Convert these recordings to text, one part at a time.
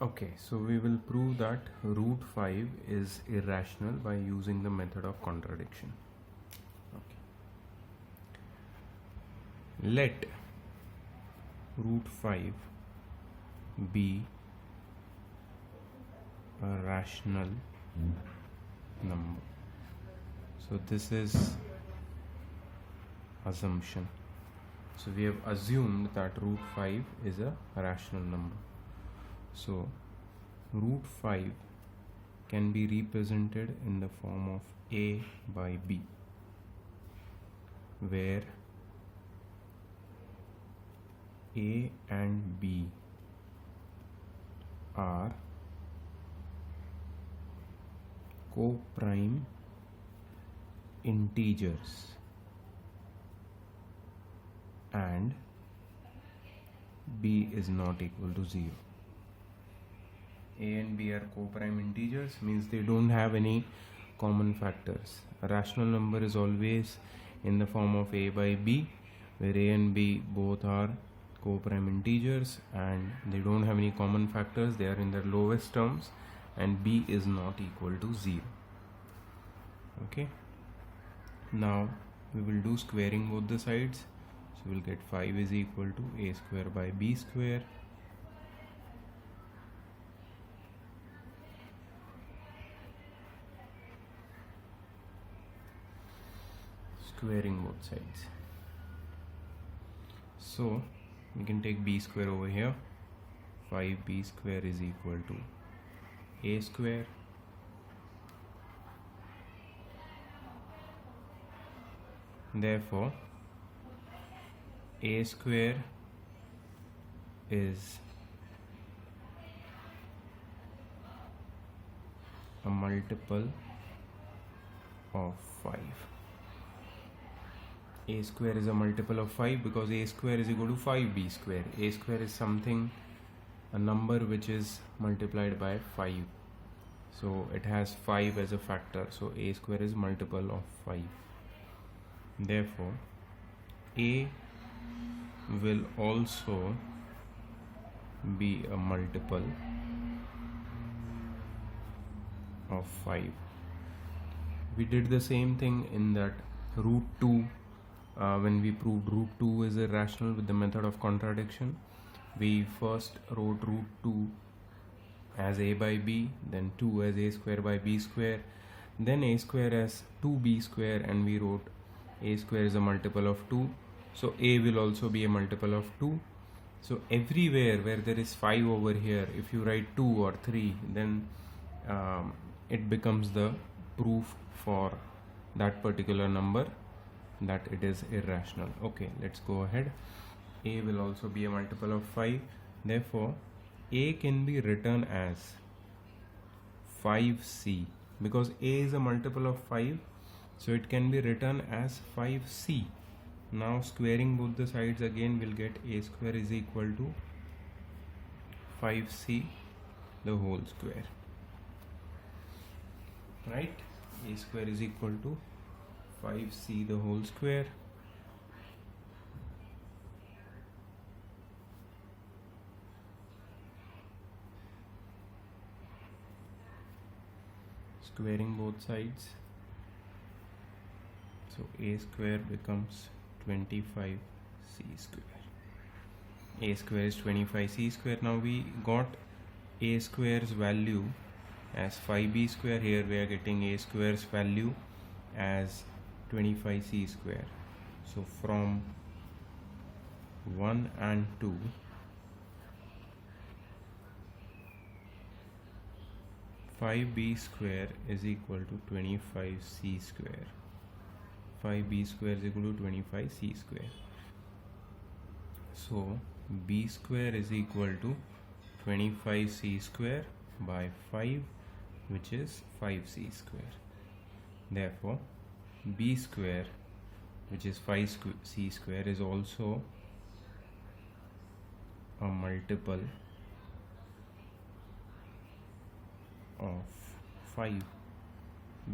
Okay, so we will prove that root 5 is irrational by using the method of contradiction. Okay. Let root 5 be a rational number. So this is assumption. So we have assumed that root 5 is a rational number. So root 5 can be represented in the form of a by b, where a and b are co-prime integers and b is not equal to 0. A and b are co-prime integers means they don't have any common factors. A rational number is always in the form of a by b, where a and b both are co-prime integers and they don't have any common factors. They are in their lowest terms and b is not equal to 0. Okay, now we will do squaring both the sides. So we'll get 5 is equal to a square by b square. Squaring both sides. So we can take b square over here. 5b square is equal to a square. Therefore a square is a multiple of 5. A square is a multiple of 5 because a square is equal to 5b square. A square is something, a number which is multiplied by 5. So it has 5 as a factor. So a square is multiple of 5. Therefore, a will also be a multiple of 5. We did the same thing in that root 2 when we proved root 2 is irrational with the method of contradiction. We first wrote root 2 as a by b, then 2 as a square by b square, then a square as 2b square, and we wrote a square is a multiple of 2. So a will also be a multiple of 2. So everywhere where there is 5 over here, if you write 2 or 3, then it becomes the proof for that particular number that it is irrational. Okay, let's go ahead. A will also be a multiple of 5. Therefore a can be written as 5c because a is a multiple of 5, so it can be written as 5c. Now squaring both the sides again, we'll get a square is equal to 5c the whole square, right? A square is equal to 5c the whole square. Squaring both sides, so a square becomes 25c square. A square is 25c square. Now we got a square's value as 5b square. Here we are getting a square's value as 25c square. So from 1 and 2, five b square is equal to 25c square. 5b square is equal to 25c square. So b square is equal to 25c square by 5, which is 5c square. Therefore b square, which is 5c square, is also a multiple of 5.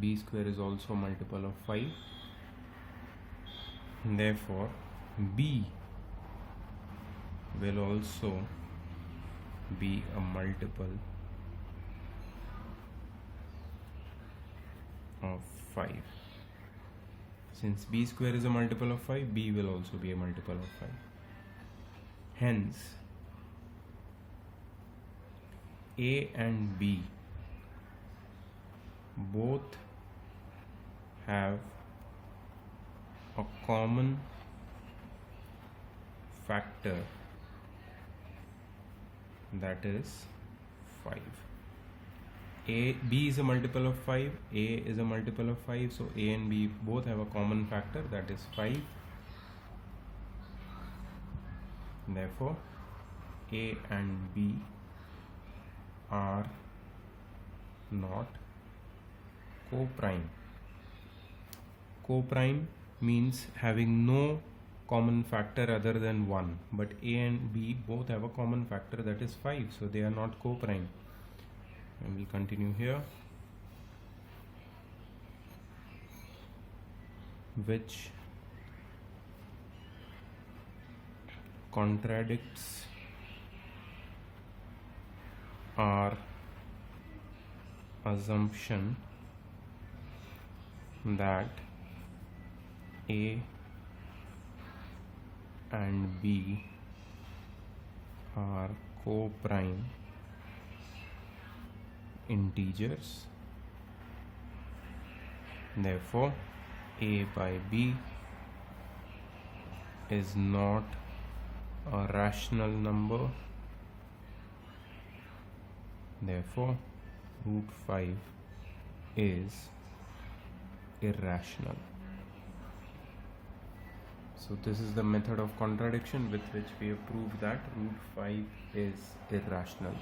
B square is also a multiple of 5. Therefore B will also be a multiple of 5. Since b square is a multiple of 5, b will also be a multiple of 5. Hence, a and b both have a common factor, that is 5. B is a multiple of 5, A is a multiple of 5, so A and B both have a common factor, that is 5. Therefore, A and B are not co-prime. Co-prime means having no common factor other than 1, but A and B both have a common factor, that is 5, so they are not co-prime. And we continue here, which contradicts our assumption that A and B are co-prime integers. Therefore, A by B is not a rational number. Therefore, root 5 is irrational. So this is the method of contradiction with which we have proved that root 5 is irrational.